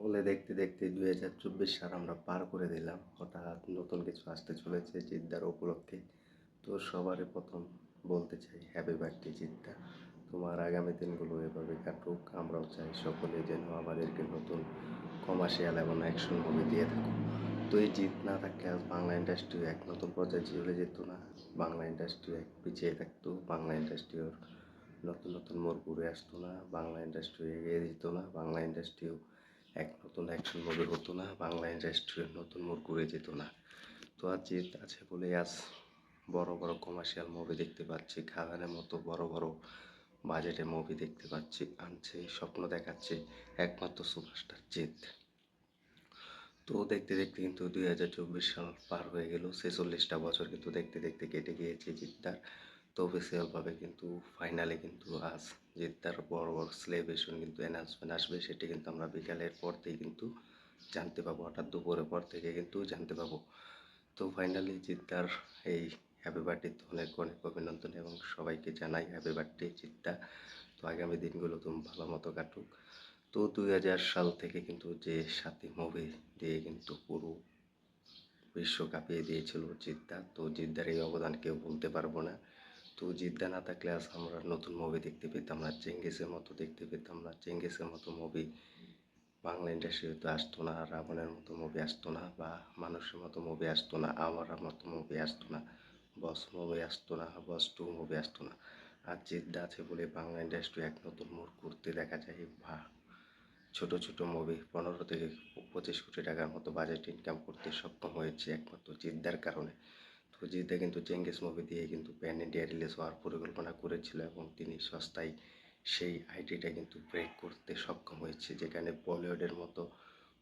তাহলে দেখতে দেখতে 2024 সাল আমরা পার করে দিলাম। হঠাৎ নতুন কিছু আসতে চলেছে জিদ্দার উপলক্ষে। তো সবারই প্রথম বলতে চাই হ্যাপি বার্থডে জিদ্দা। তোমার আগামী দিনগুলো এভাবে কাটুক। আমরাও চাই সকলে যেন আমাদেরকে নতুন কমার্শিয়াল এবং অ্যাকশন মুভি দিয়ে থাকুক। তো এই জিত না থাকলে আজ বাংলা ইন্ডাস্ট্রি এক নতুন পর্যায়ে চলে যেত না। বাংলা ইন্ডাস্ট্রি এক পিছিয়ে থাকতো। বাংলা ইন্ডাস্ট্রির নতুন নতুন মোড় ঘুরে আসতো না। বাংলা ইন্ডাস্ট্রি এগিয়ে যেত না। বাংলা ইন্ডাস্ট্রিও এক নতুন অ্যাকশন মুভি হতো না। বাংলা ইন্ডাস্ট্রির নতুন মোড় ঘুরে যেত না। তো আজ জিত আছে বলে আজ বড় বড় কমার্শিয়াল মুভি দেখতে পাচ্ছি। খাদানের মতো বড় বড় বাজেটের মুভি দেখতে পাচ্ছি। আনছে, স্বপ্ন দেখাচ্ছে একমাত্র সুপারস্টার জিত। তো দেখতে দেখতে কিন্তু 2024 সাল পার হয়ে গেল। 46টা বছর কিন্তু দেখতে দেখতে কেটে গিয়েছে জিদ্দার। তো অফিসিয়ালভাবে কিন্তু ফাইনালে কিন্তু আজ জিদ্দার বড় বড় সেলিব্রেশন কিন্তু অ্যানাউন্সমেন্ট আসবে। সেটি কিন্তু আমরা বিকালের পর থেকে কিন্তু জানতে পাবো। অর্থাৎ দুপুরের পর থেকে কিন্তু জানতে পাবো। তো ফাইনালি জিদ্দার এই হ্যাপি বার্থডে অনেক অনেক অভিনন্দন এবং সবাইকে জানাই হ্যাপি বার্থডে জিদ্দা। তো আগামী দিনগুলো তুমি ভালো মতো কাটুক। তো 2000 সাল থেকে কিন্তু যে 7টি মুভি দিয়ে কিন্তু পুরো বিশ্ব কাঁপিয়ে দিয়েছিল জিদ্দা। তো জিদ্দার এই অবদান কেউ ভুলতে পারবো না। তো জিদ্দা না থাকলে আজ আমরা নতুন মুভি দেখতে পেতাম না, চেঙ্গিসের মতো দেখতে পেতাম না। চেঙ্গিসের মতো মুভি বাংলা ইন্ডাস্ট্রিতে আসতো না, রাবণের মতো মুভি আসতো না, বা মানুষের মতো মুভি আসতো না, আমারার মতো মুভি আসতো না, বস মুভি আসতো না, বস 2 মুভি আসতো না। আর জিদ্দা আছে বলে বাংলা ইন্ডাস্ট্রি এক নতুন মোড় ঘুরতে দেখা যায়। বা ছোট ছোট মুভি 15 থেকে 25 কোটি টাকার মতো বাজেট ইনকাম করতে সক্ষম হয়েছে একমাত্র জিদ্দার কারণে। তো জিদ্দা কিন্তু চেঙ্গিস মুভি দিয়ে কিন্তু প্যান ইন্ডিয়া রিলিজ হওয়ার পরিকল্পনা করেছিল এবং তিনি সস্তায় সেই আইডিটা কিন্তু ব্রেক করতে সক্ষম হয়েছে। যেখানে বলিউডের মতো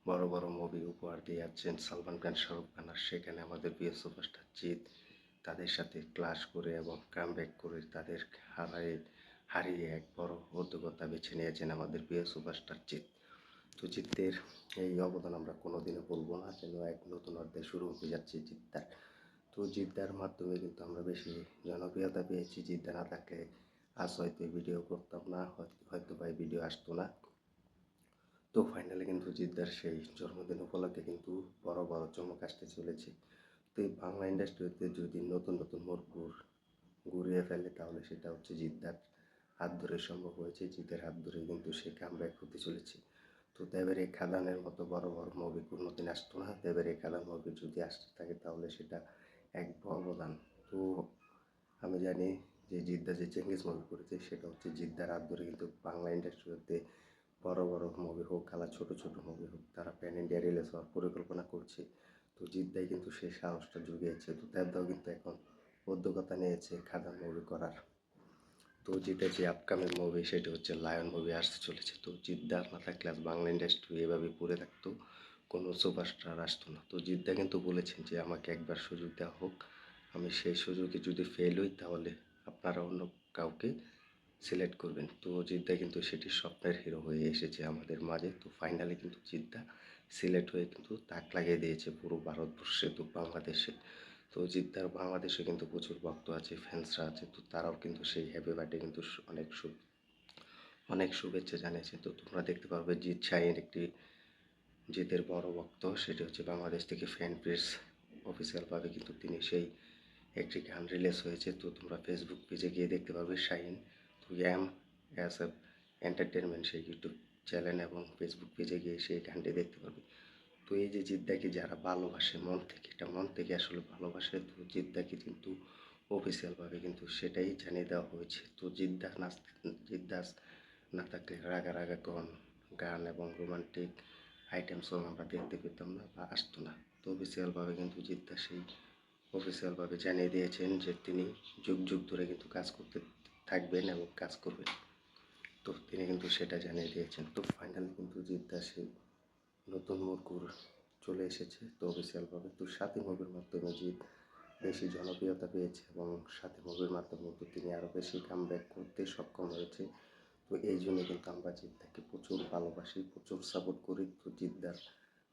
বড় বড় মুভি উপহার দিয়ে যাচ্ছেন সালমান খান, শাহরুখ খান, আর সেখানে আমাদের প্রিয় সুপারস্টার জিৎ তাদের সাথে ক্লাশ করে এবং কামব্যাক করে তাদের হারিয়ে এক বড় উদ্যোগতা বেছে নিয়েছেন আমাদের প্রিয় সুপারস্টার জিৎ। তো জিতের এই অবদান আমরা কোনোদিনও বলবো না, যেন এক নতুন অধ্যায় শুরু হতে যাচ্ছে জিদ্দার। তো জিদ্দার মাধ্যমে কিন্তু আমরা বেশি জনপ্রিয়তা পেয়েছি। জিদ্দা না থাকলে আজ হয়তো ভিডিও করতাম না, হয়তো বা ভিডিও আসতো না। তো ফাইনালি কিন্তু জিদ্দার সেই জন্মদিন উপলক্ষে কিন্তু বড় বড় চমক আসতে চলেছে। তো এই বাংলা ইন্ডাস্ট্রিতে যদি নতুন নতুন মোড় ঘুরিয়ে ফেলে তাহলে সেটা হচ্ছে জিদ্দার হাত ধরে সম্ভব হয়েছে। জিতের হাত ধরে কিন্তু সে কামব্যাক হতে চলেছে। তো দেবের এই খাদানের মতো বড় বড় মুভি কোনোদিন আসতো না। দেবের এই খাদান মুভি যদি আসতে থাকে তাহলে সেটা এক অবদান। তো আমি জানি যে জিদ্দা যে চেঙ্গিস মুভি করেছে সেটা হচ্ছে জিদ্দার হাত ধরে কিন্তু বাংলা ইন্ডাস্ট্রিতে বড় বড় মুভি হোক আর ছোট ছোট মুভি হোক তারা প্যান ইন্ডিয়া রিলিজ হওয়ার পরিকল্পনা করছে। তো জিদ্দাই কিন্তু সেই সাহসটা জুগিয়েছে। তো দেবদাও কিন্তু এখন উদ্যোগতা নিয়েছে খাদান মুভি করার। তো জিতের যে আপকামিং মুভি সেটা হচ্ছে লায়ন মুভি আসতে চলেছে। তো জিদ্দা না থাকলে আজ বাংলা ইন্ডাস্ট্রি এভাবে পড়ে থাকতো, কোনো সুপারস্টার আসতো না। তো জিদ্দা কিন্তু বলেছেন যে আমাকে একবার সুযোগ দেওয়া হোক, আমি সেই সুযোগে যদি ফেল হই তাহলে আপনারা অন্য কাউকে সিলেক্ট করবেন। তো জিদ্দা কিন্তু সেটি স্বপ্নের হিরো হয়ে এসেছে আমাদের মাঝে। তো ফাইনালি কিন্তু জিদ্দা সিলেক্ট হয়ে কিন্তু তাক লাগিয়ে দিয়েছে পুরো ভারতবর্ষে, তো বাংলাদেশে। তো জিদ্দার বাংলাদেশে কিন্তু প্রচুর ভক্ত আছে, ফ্যান্সরা আছে। তো তারাও কিন্তু সেই হ্যাপি বার্থডে কিন্তু অনেক শুভেচ্ছা জানিয়েছে। তো তোমরা দেখতে পারবে জিৎ শাহিন একটি জিতের বড় ভক্ত, সেটি হচ্ছে বাংলাদেশ থেকে ফ্যান পেজ অফিসিয়ালভাবে কিন্তু তিনি সেই একটি গান রিলিজ হয়েছে। তো তোমরা ফেসবুক পেজে গিয়ে দেখতে পারবে শাহিন তো এস এফ এন্টারটেনমেন্ট সেই ইউটিউব চ্যানেল এবং ফেসবুক পেজে গিয়ে সেই গানটি দেখতে পারবে। তো এই যে জিদ্দাকে যারা ভালোবাসে মন থেকে, এটা মন থেকে আসলে ভালোবাসে। তো জিদ্দাকে কিন্তু অফিসিয়ালভাবে কিন্তু সেটাই জানিয়ে দেওয়া হয়েছে। তো জিদ্দা না থাকলে রাগা রাগা গান এবং রোমান্টিক আইটেম সং আমরা দেখতে পেতাম না বা আসতো না। তো অফিসিয়ালভাবে কিন্তু জিদ্দা সেই অফিসিয়ালভাবে জানিয়ে দিয়েছেন যে তিনি যুগ যুগ ধরে কিন্তু কাজ করতে থাকবেন এবং কাজ করবেন। তো তিনি কিন্তু সেটা জানিয়ে দিয়েছেন। তো ফাইনালি কিন্তু জিদ্দা সেই নতুন মুরকুর চলে এসেছে তো অফিসিয়ালভাবে। তো সাথী মুভির মাধ্যমে জিৎ বেশি জনপ্রিয়তা পেয়েছে এবং সাথী মুভির মাধ্যমে কিন্তু তিনি আরও বেশি কামব্যাক করতে সক্ষম হয়েছে। তো এই জন্য কিন্তু আমরা জিদ্দাকে প্রচুর ভালোবাসি, প্রচুর সাপোর্ট করি। তো জিদ্দার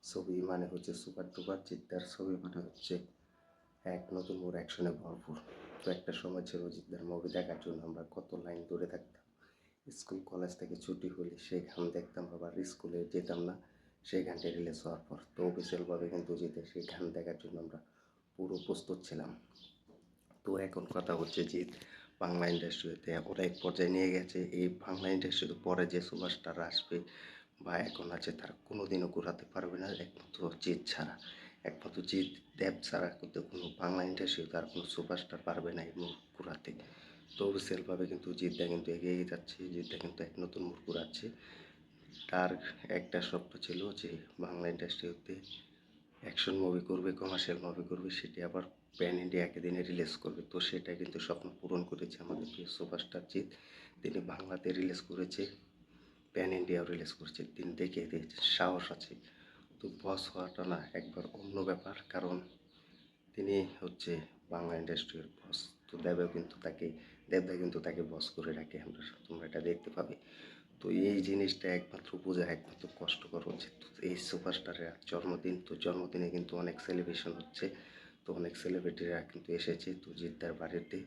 ছবি মানে হচ্ছে সুপার ডুপার, জিদ্দার ছবি মানে হচ্ছে এক নতুন মোড় অ্যাকশনে ভরপুর। তো একটা সময় ছিল জিদ্দার মুভি দেখার জন্য আমরা কত লাইন ধরে থাকতাম। স্কুল কলেজ থেকে ছুটি হলে সেই গান দেখতাম, আবার স্কুলে যেতাম না, সেই গানটি রিলিজ হওয়ার পর। তো অফিসিয়ালভাবে কিন্তু জিতের সেই গান দেখার জন্য আমরা পুরো প্রস্তুত ছিলাম। তো এখন কথা হচ্ছে জিৎ বাংলা ইন্ডাস্ট্রিতে অনেক পর্যায়ে নিয়ে গেছে। এই বাংলা ইন্ডাস্ট্রিতে পরে যে সুপারস্টার আসবে বা এখন আছে তারা কোনোদিনও ঘোরাতে পারবে না একমাত্র জিৎ ছাড়া। একমাত্র জিৎ দেব ছাড়া কিন্তু কোনো বাংলা ইন্ডাস্ট্রিতে আর কোনো সুপারস্টার পারবে না এই মুখ ঘোরাতে। তো অফিসিয়ালভাবে কিন্তু জিৎদা কিন্তু এগিয়ে যাচ্ছে, জিৎদা কিন্তু এক নতুন মুখ ঘোরাচ্ছে। তার একটা স্বপ্ন ছিল যে বাংলা ইন্ডাস্ট্রিতে অ্যাকশন মুভি করবে, কমার্শিয়াল মুভি করবে, সেটি আবার প্যান ইন্ডিয়া একদিনে রিলিজ করবে। তো সেটা কিন্তু স্বপ্ন পূরণ করেছে আমাদের প্রিয় সুপারস্টার জিৎ। তিনি বাংলাতে রিলিজ করেছে, প্যান ইন্ডিয়াও রিলিজ করেছে, তিনি দেখিয়ে দিয়েছে সাহস আছে। তো বস হওয়াটা না একবার অন্য ব্যাপার, কারণ তিনি হচ্ছে বাংলা ইন্ডাস্ট্রির বস। তো দেবদা কিন্তু তাকে বস করে রাখে, তোমরা এটা দেখতে পাবে। তো এই জিনিসটা একমাত্র বোঝা একমাত্র কষ্টকর হচ্ছে। তো এই সুপারস্টারের জন্মদিন, তো জন্মদিনে কিন্তু অনেক সেলিব্রেশন হচ্ছে। তো অনেক সেলিব্রিটিরা কিন্তু এসেছে তো জিদ্দার বাড়িতে।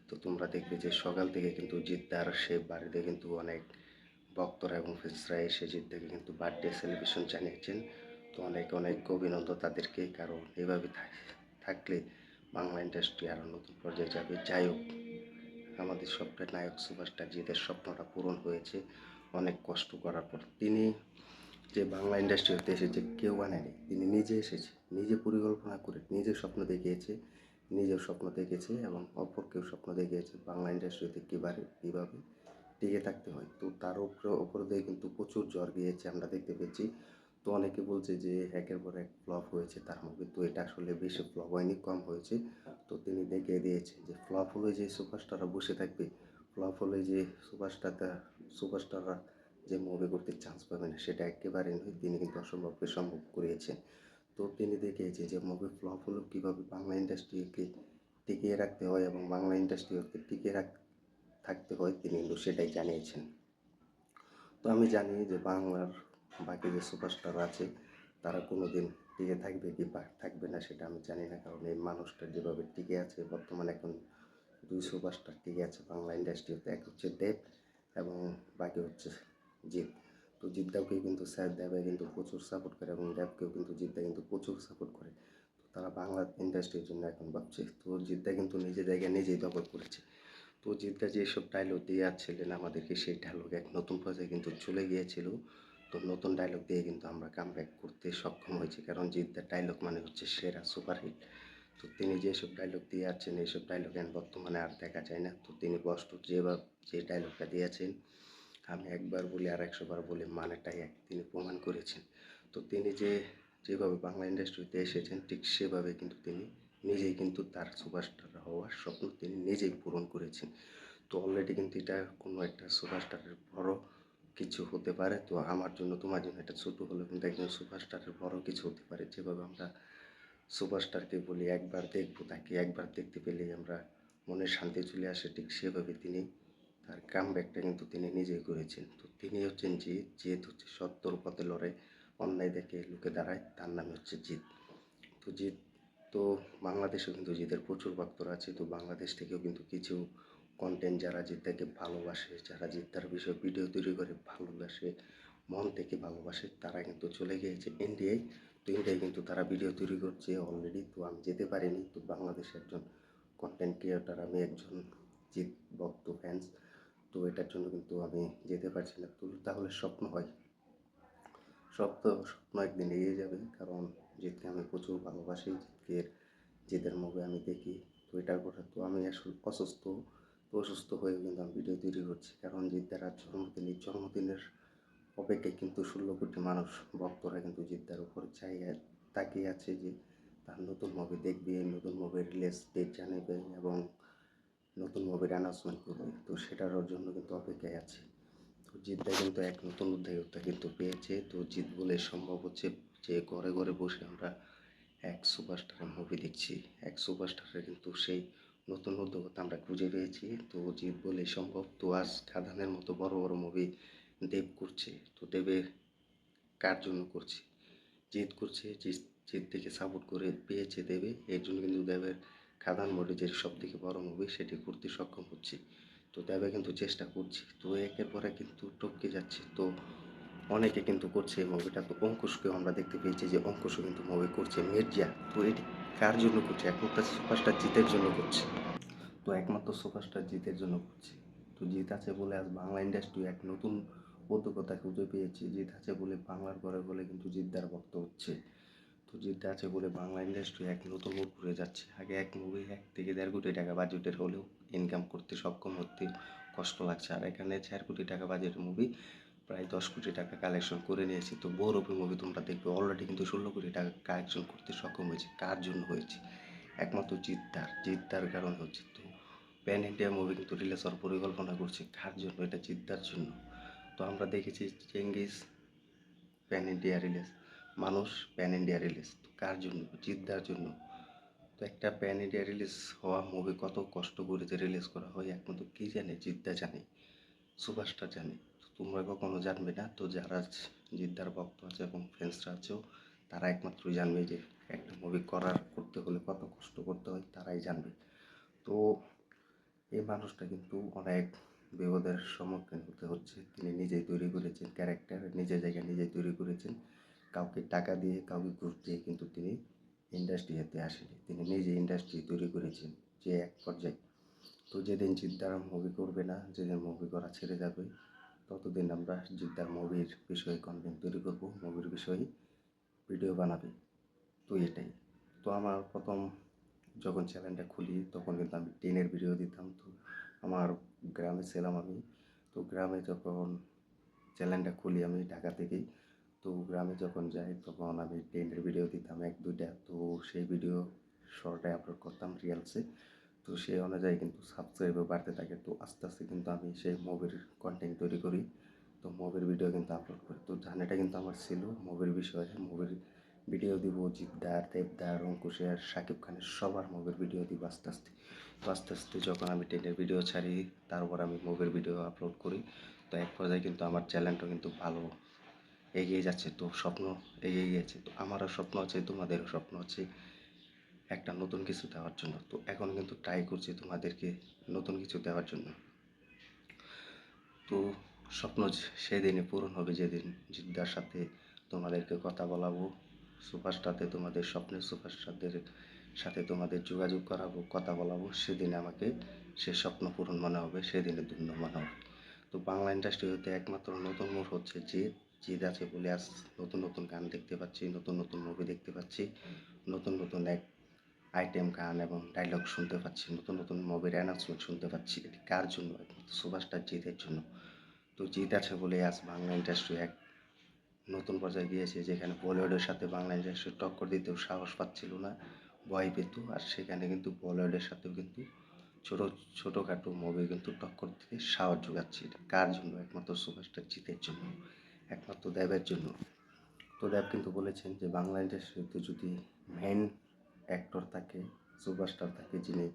তো তোমরা দেখবে যে সকাল থেকে কিন্তু জিদ্দার সে বাড়িতে কিন্তু অনেক ভক্তরা এবং ফ্রেন্ডসরা এসে জিদ্দাকে কিন্তু বার্থডে সেলিব্রেশন জানিয়েছেন। তো অনেক অনেক অভিনন্দন তাদেরকে, কারণ এভাবে থাকলে বাংলা ইন্ডাস্ট্রি আরও নতুন পর্যায়ে যাবে। যাই হোক, আমাদের স্বপ্নের নায়ক সুপারস্টার জিতের স্বপ্নটা পূরণ হয়েছে অনেক কষ্ট করার পর। তিনি যে বাংলা ইন্ডাস্ট্রিতে এসেছে কেউ আনেনি, তিনি নিজে এসেছে, নিজে পরিকল্পনা করে নিজে স্বপ্ন দেখিয়েছে, নিজের স্বপ্ন দেখেছে এবং অপরকেও স্বপ্ন দেখিয়েছে বাংলা ইন্ডাস্ট্রিতে কীভাবে টিকে থাকতে হয়। তো তার উপর দিয়ে কিন্তু প্রচুর জ্বর গিয়েছে আমরা দেখতে পেয়েছি। তো অনেকে বলছে যে একের পর এক ফ্লপ হয়েছে তার মুভি, তো এটা আসলে বেশি ফ্লপ হয়নি, কম হয়েছে। তো তিনি দেখিয়ে দিয়েছেন যে ফ্লপ হলে যে সুপারস্টাররা বসে থাকবে, ফ্লপ হলে যে সুপারস্টাররা যে মুভি করতে চান্স পাবে না, সেটা একেবারে নয়। তিনি কিন্তু অসম্ভবকে সম্ভব করিয়েছেন। তো তিনি দেখিয়েছেন যে মুভি ফ্লপ হলেও কীভাবে বাংলা ইন্ডাস্ট্রিকে টিকিয়ে রাখতে হয় এবং বাংলা ইন্ডাস্ট্রিকে থাকতে হয়, তিনি কিন্তু সেটাই জানিয়েছেন। তো আমি জানি যে বাংলার বাকি যে সুপারস্টার আছে তারা কোনো দিন টিকে থাকবে কি বা থাকবে না সেটা আমি জানি না, কারণ এই মানুষটা যেভাবে টিকে আছে বর্তমানে, এখন দুই সুপারস্টার টিকে আছে বাংলা ইন্ডাস্ট্রিতে, এক হচ্ছে দেব এবং বাকি হচ্ছে জিৎ। তো জিদ্দাকে কিন্তু স্যার দেবে কিন্তু প্রচুর সাপোর্ট করে এবং দেবকেও কিন্তু জিদ্দা কিন্তু প্রচুর সাপোর্ট করে। তো তারা বাংলা ইন্ডাস্ট্রির জন্য এখন ভাবছে। তো জিদ্দা কিন্তু নিজের জায়গায় নিজেই দখল করেছে। তো জিদ্দা যেসব ডায়লগ দিয়ে যাচ্ছিলেন আমাদেরকে, সেই ডায়লগ এক নতুন পর্যায়ে কিন্তু চলে গিয়েছিল। তো নতুন ডায়লগ দিয়ে কিন্তু আমরা কামব্যাক করতে সক্ষম হয়েছি, কারণ জিদ্দার ডায়লগ মানে হচ্ছে সেরা সুপারহিট। তো তিনি যেসব ডায়লগ দিয়ে যাচ্ছেন এইসব ডায়লগ বর্তমানে আর দেখা যায় না। তো তিনি কষ্ট যে ডায়লগটা দিয়েছেন, আমি একবার বলি আর 100 বার বলি, মানেটাই এক, তিনি প্রমাণ করেছেন। তো তিনি যেভাবে বাংলা ইন্ডাস্ট্রিতে এসেছেন ঠিক সেভাবে কিন্তু তিনি নিজেই কিন্তু তার সুপারস্টার হওয়ার স্বপ্ন তিনি নিজেই পূরণ করেছেন। তো অলরেডি কিন্তু এটা কোনো একটা সুপারস্টারের বড় কিছু হতে পারে। তো আমার জন্য তোমার জন্য এটা ছোটো হলেও কিন্তু একজন সুপারস্টারের বড় কিছু হতে পারে। যেভাবে আমরা সুপারস্টারকে বলি একবার দেখবো, তাকে একবার দেখতে পেলেই আমরা মনের শান্তি চলে আসে, ঠিক সেভাবে তিনি তার কামব্যাকটা কিন্তু তিনি নিজেই করেছেন। তো তিনি হচ্ছেন জিৎ। জিৎ হচ্ছে সত্যর পথে লড়ে, অন্যায় দেখে লুকে দাঁড়ায়, তার নাম হচ্ছে জিৎ। তো জিৎ, তো বাংলাদেশেও কিন্তু জিতের প্রচুর ভক্তরা আছে। তো বাংলাদেশ থেকেও কিন্তু কিছু কন্টেন্ট যারা জিদ্দাকে ভালোবাসে, যারা জিদ্দার বিষয়ে ভিডিও তৈরি করে ভালোবাসে, মন থেকে ভালোবাসে, তারা কিন্তু চলে গিয়েছে ইন্ডিয়ায়। তো ইন্ডিয়ায় কিন্তু তারা ভিডিও তৈরি করছে অলরেডি। তো আমি যেতে পারিনি। তো বাংলাদেশে একজন কন্টেন্ট ক্রিয়েটার, আমি একজন জিৎ ভক্ত ফ্যান্স। তো এটার জন্য কিন্তু আমি যেতে পারছি না। তো তাহলে স্বপ্ন হয়, স্বপ্ন একদিন এগিয়ে যাবে, কারণ জিতকে আমি প্রচুর ভালোবাসি। জিতের মুভি আমি দেখি। তো এটার কথা, তো আমি আসলে অসুস্থ, তো অসুস্থ হয়ে কিন্তু আমি ভিডিও তৈরি করছি, কারণ জিদ্দার আজ জন্মদিন। এই জন্মদিনের অপেক্ষায় কিন্তু 16 কোটি মানুষ ভক্তরা কিন্তু জিদ্দার উপর তাকিয়ে আছে যে তার নতুন মুভি দেখবে, নতুন মুভির রিলিজ ডেট জানাবে এবং নতুন মুভির অ্যানাউন্সমেন্ট করবে। তো সেটার জন্য কিন্তু অপেক্ষায় আছে। তো জিদ্দা কিন্তু এক নতুন উদ্যোক্তা কিন্তু পেয়েছে। তো জিত বলে সম্ভব হচ্ছে যে ঘরে ঘরে বসে আমরা এক সুপারস্টারের মুভি দেখছি, এক সুপারস্টারের কিন্তু সেই নতুন উদ্যোক্তা আমরা খুঁজে পেয়েছি। তো জিত বলে সম্ভব। তো আজ খাদানের মতো বড় বড় মুভি দেব করছে। তো দেবের কার জন্য করছে? জিত করছে, জিত থেকে সাপোর্ট করে পেয়েছে দেবে, এর জন্য কিন্তু দেবের খাদান বলে যে সব থেকে বড় মুভি সেটি করতে সক্ষম হচ্ছে। তো দেবে কিন্তু চেষ্টা করছে। তো একের পর এক কিন্তু টপকে যাচ্ছে। তো অনেকে কিন্তু করছে এই মুভিটা। তো অঙ্কুশকেও আমরা দেখতে পেয়েছি যে অঙ্কুশও কিন্তু মুভি করছে। মির্জা, তো এটি কার জন্য করছে? একমাত্র সুপারস্টার জিতের জন্য করছে। তো একমাত্র সুপারস্টার জিতের জন্য করছে। তো জিত আছে বলে আজ বাংলা ইন্ডাস্ট্রি এক নতুন উদ্যোক্তা খুঁজে পেয়েছে। জিত আছে বলে বাংলার ঘরে বলে কিন্তু জিদ্দার ভক্ত হচ্ছে। তো জিদ্দা আছে বলে বাংলা ইন্ডাস্ট্রি এক নতুন মোড় ঘুরে যাচ্ছে। আগে এক মুভি 1 থেকে 1.5 কোটি টাকা বাজেটের হলেও ইনকাম করতে সক্ষম হতে কষ্ট লাগছে, আর এখানে 4 কোটি টাকা বাজেটের মুভি প্রায় 10 কোটি টাকা কালেকশন করে নিয়েছে। তো বহুরূপী মুভি তোমরা দেখবে অলরেডি কিন্তু 16 কোটি টাকা কালেকশন করতে সক্ষম হয়েছে। কার জন্য হয়েছে? একমাত্র জিদ্দার কারণ হচ্ছে। তো প্যান ইন্ডিয়া মুভি কিন্তু রিলিজ হওয়ার পরিকল্পনা করছে। কার জন্য? এটা জিদ্দার জন্য। তো আমরা দেখেছি চেঙ্গিস প্যান ইন্ডিয়া রিলিজ, মানুষ প্যান ইন্ডিয়া রিলিজ, তো কার জন্য? জিদ্দার জন্য। তো একটা প্যান ইন্ডিয়া রিলিজ হওয়া মুভি কত কষ্ট করে যে রিলিজ করা হয় একমাত্র কি জানে? জিদ্দা জানে, সুপারস্টার জানে। তো তোমরা কখনো জানবে না। তো যারা জিদ্দার ভক্ত আছে এবং ফ্যান্সরা আছেও, তারা একমাত্রই জানবে যে একটা মুভি করতে হলে কত কষ্ট করতে হয়, তারাই জানবে। তো এই মানুষটা কিন্তু অনেক বিপদের সম্মুখীন হতে হচ্ছে। তিনি নিজেই তৈরি করেছেন ক্যারেক্টার, নিজের জায়গায় নিজেই তৈরি করেছেন। কাউকে টাকা দিয়ে, কাউকে ঘুষ দিয়ে কিন্তু তিনি ইন্ডাস্ট্রিতে আসেনি। তিনি নিজে ইন্ডাস্ট্রি তৈরি করেছেন যে এক পর্যায়ে। তো যেদিন জিদ্দার মুভি করবে না, যেদিন মুভি করা ছেড়ে যাবে, ততদিন আমরা জিদ্দার মুভির বিষয়ে কন্টেন্ট তৈরি করব, মুভির বিষয়ে ভিডিও বানাবে। তো এটাই। তো আমার প্রথম যখন চ্যানেলটা খুলি তখন কিন্তু আমি ট্রেনের ভিডিও দিতাম। তো আমার গ্রামে ছিলাম আমি। তো গ্রামে যখন চ্যানেলটা খুলি আমি ঢাকা থেকেই, তো গ্রামে যখন যাই তখন আমি ট্রেনের ভিডিও দিতাম 1-2টা। তো সেই ভিডিও শর্টে আপলোড করতাম রিলসে। তো সেই অনুযায়ী কিন্তু সাবস্ক্রাইবও বাড়তে থাকে। তো আস্তে আস্তে কিন্তু আমি সেই মুভির কন্টেন্ট তৈরি করি। তো মুভির ভিডিও কিন্তু আপলোড করি। তো জার্নিটা কিন্তু আমার ছিল মুভির বিষয়ে। মুভির ভিডিও দিব জিদ্দার, দেবদার, অঙ্কুশের, শাকিব খানের সবার মুভির ভিডিও দিব আস্তে আস্তে। তো আস্তে আস্তে যখন আমি ট্রেনের ভিডিও ছাড়ি, তারপর আমি মুভির ভিডিও আপলোড করি। তো এক পর্যায়ে কিন্তু আমার চ্যানেলটা কিন্তু ভালো এগিয়ে যাচ্ছে। তো স্বপ্ন এগিয়ে গিয়েছে। তো আমারও স্বপ্ন আছে, তোমাদেরও স্বপ্ন আছে একটা নতুন কিছু দেওয়ার জন্য। তো এখন কিন্তু ট্রাই করছি তোমাদেরকে নতুন কিছু দেওয়ার জন্য। তো স্বপ্ন সেদিনই পূরণ হবে যেদিন জিদ্দার সাথে তোমাদেরকে কথা বলাবো, সুপারস্টারতে তোমাদের স্বপ্নের সুপারস্টারদের সাথে তোমাদের যোগাযোগ করাবো, কথা বলাবো। সেদিন আমাকে সে স্বপ্ন পূরণ মনে হবে, সেদিনে ধন্য মনে হবে। তো বাংলা ইন্ডাস্ট্রি হতে একমাত্র নতুন মোড় হচ্ছে জিদ আছে বলে আজ নতুন নতুন গান দেখতে পাচ্ছি, নতুন নতুন মুভি দেখতে পাচ্ছি, নতুন নতুন এক আইটেম গান এবং ডায়লগ শুনতে পাচ্ছি, নতুন নতুন মুভির অ্যানাউন্সমেন্ট শুনতে পাচ্ছি। এটি কার জন্য? একমাত্র সুপারস্টার জিতের জন্য। তো জিত আছে বলে আজ বাংলা ইন্ডাস্ট্রি এক নতুন পর্যায়ে গিয়েছে, যেখানে বলিউডের সাথে বাংলা ইন্ডাস্ট্রি টক্কর দিতেও সাহস পাচ্ছিল না, ভয় পেত। আর সেখানে কিন্তু বলিউডের সাথেও কিন্তু ছোটো ছোটোখাটো মুভি কিন্তু টক্কর দিতে সাহস যোগাচ্ছে। এটা কার জন্য? একমাত্র সুপারস্টার জিতের জন্য, একমাত্র দেবের জন্য। তো দেব কিন্তু বলেছেন যে বাংলা ইন্ডাস্ট্রিতে যদি মেন অ্যাক্টর থাকে, সুপারস্টার থাকে, যিনি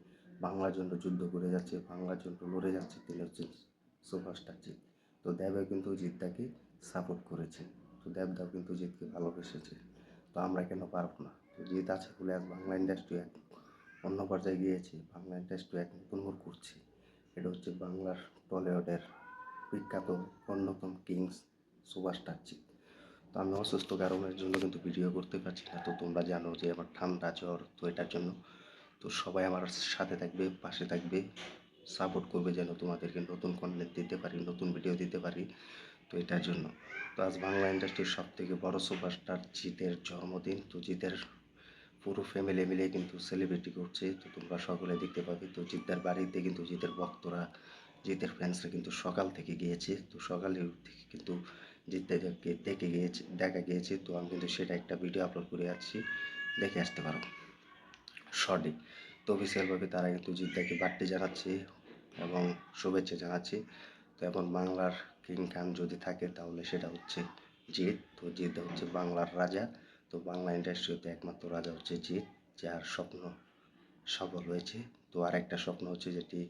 বাংলার জন্য যুদ্ধ করে যাচ্ছে, বাংলার জন্য লড়ে যাচ্ছে, তিনি হচ্ছেন সুপারস্টার জিৎ। তো দেবও কিন্তু জিৎদাকে সাপোর্ট করেছে। তো দেবদাও কিন্তু জিৎকে ভালোবেসেছে। তো আমরা কেন পারবো না? তো জিৎ আছে বলে আজ বাংলা ইন্ডাস্ট্রি এক অন্য পর্যায়ে গিয়েছে, বাংলা ইন্ডাস্ট্রি এক নতুন মোড় করছে। এটা হচ্ছে বাংলার টলিউডের বিখ্যাত অন্যতম কিংস সুপারস্টার জিৎ। তো আমি অসুস্থ কারণের জন্য কিন্তু ভিডিও করতে পারছি না। তো তোমরা জানো যে আমার ঠান্ডা জ্বর, তো এটার জন্য। তো সবাই আমার সাথে থাকবে, পাশে থাকবে, সাপোর্ট করবে যেন তোমাদেরকে নতুন কন্টেন্ট দিতে পারি, নতুন ভিডিও দিতে পারি। তো এটার জন্য। তো আজ বাংলা ইন্ডাস্ট্রির সব থেকে বড় সুপারস্টার জিতের জন্মদিন। তো জিতের পুরো ফ্যামিলি মিলে কিন্তু সেলিব্রেটি করছে। তো তোমরা সকলে দেখতে পাবে। তো জিতের বাড়িতে কিন্তু জিতের ভক্তরা, জিতের ফ্যান্সরা কিন্তু সকাল থেকে গিয়েছে। তো সকালে থেকে কিন্তু জিতদেরকে দেখা গিয়েছে। তো আমি কিন্তু সেটা একটা ভিডিও আপলোড করে আসছি, দেখে আসতে পারো শর্টে। তো অফিসিয়ালভাবে তারা কিন্তু জিদ্দাকে বার্থডে জানাচ্ছে এবং শুভেচ্ছা জানাচ্ছে। তো এখন বাংলার কিং খান যদি থাকে তাহলে সেটা হচ্ছে জিৎ। তো জিৎ হচ্ছে বাংলার রাজা। তো বাংলা ইন্ডাস্ট্রিতে একমাত্র রাজা হচ্ছে জিৎ, যার স্বপ্ন সফল হয়েছে। তো আরেকটা স্বপ্ন হচ্ছে যেটি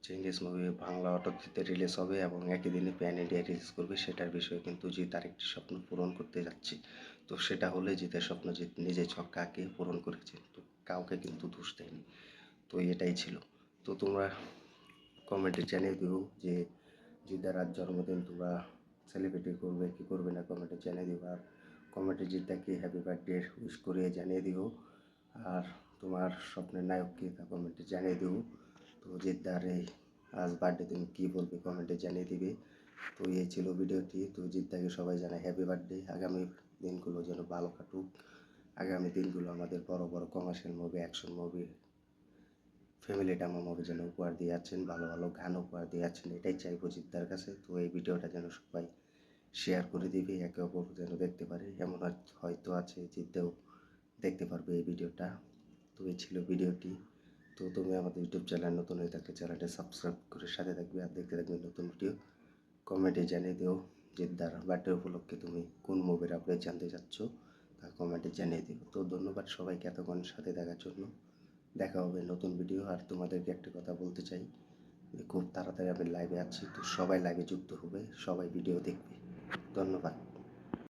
চেঙ্গিস মুভি বাংলা অটোতে রিলিজ হবে এবং একই দিনে প্যান ইন্ডিয়া রিলিজ করবে, সেটার বিষয়ে কিন্তু জিৎ আরেকটি স্বপ্ন পূরণ করতে যাচ্ছে। তো সেটা হলে জিতের স্বপ্ন জিৎ নিজে ছক্কাকে পূরণ করেছে। তো কাউকে কিন্তু দোষ দেয়নি। তো এটাই ছিল। তো তোমরা কমেন্টে জানিয়ে দিও যে জিদার আজ জন্মদিন, তোমরা সেলিব্রিটি করবে কি করবে না কমেন্টে জানিয়ে দিও। আর কমেন্টে জিদ্দাকে হ্যাপি বার্থডে উইশ করে জানিয়ে দিও। আর তোমার স্বপ্নের নায়ককে তা কমেন্টে জানিয়ে দিও। তো জিদ্দার এই আজ বার্থডে তুমি কী বলবে কমেন্টে জানিয়ে দিবে। তো এই ছিল ভিডিওটি। তো জিদ্দাকে সবাই জানায় হ্যাপি বার্থডে। আগামী দিনগুলো যেন ভালো কাটুক। আগামী দিনগুলো আমাদের বড় বড় commercial movie, action movie, family drama movie যেন উপহার দিয়ে যাচ্ছেন, ভালো ভালো গান উপহার দিয়ে যাচ্ছেন, এটাই চাইবো জিদ্দার কাছে। তো এই ভিডিওটা যেন সবাই শেয়ার করে দিবে, একে অপর যেন দেখতে পারে। এমন হয়তো আছে জিদ্দাও দেখতে পারবে এই ভিডিওটা। তো এই ছিল ভিডিওটি। তো তুমি আমাদের ইউটিউব চ্যানেল নতুন হয়ে থাকলে চ্যানেলটা সাবস্ক্রাইব করে সাথে থাকবে আর দেখতে থাকবে নতুন ভিডিও। কমেন্টে জানিয়ে দিও জিদ্দার বার্থডে উপলক্ষে তুমি কোন মুভির আপডেট জানতে চাচ্ছ তা কমেন্টে জানিয়ে দিও। তো ধন্যবাদ সবাইকে এতক্ষণ সাথে দেখার জন্য। দেখা হবে নতুন ভিডিও। আর তোমাদেরকে একটা কথা বলতে চাই, খুব তাড়াতাড়ি আমি লাইভে আছি, তো সবাই লাইভে যুক্ত হবে, সবাই ভিডিও দেখবে। ধন্যবাদ।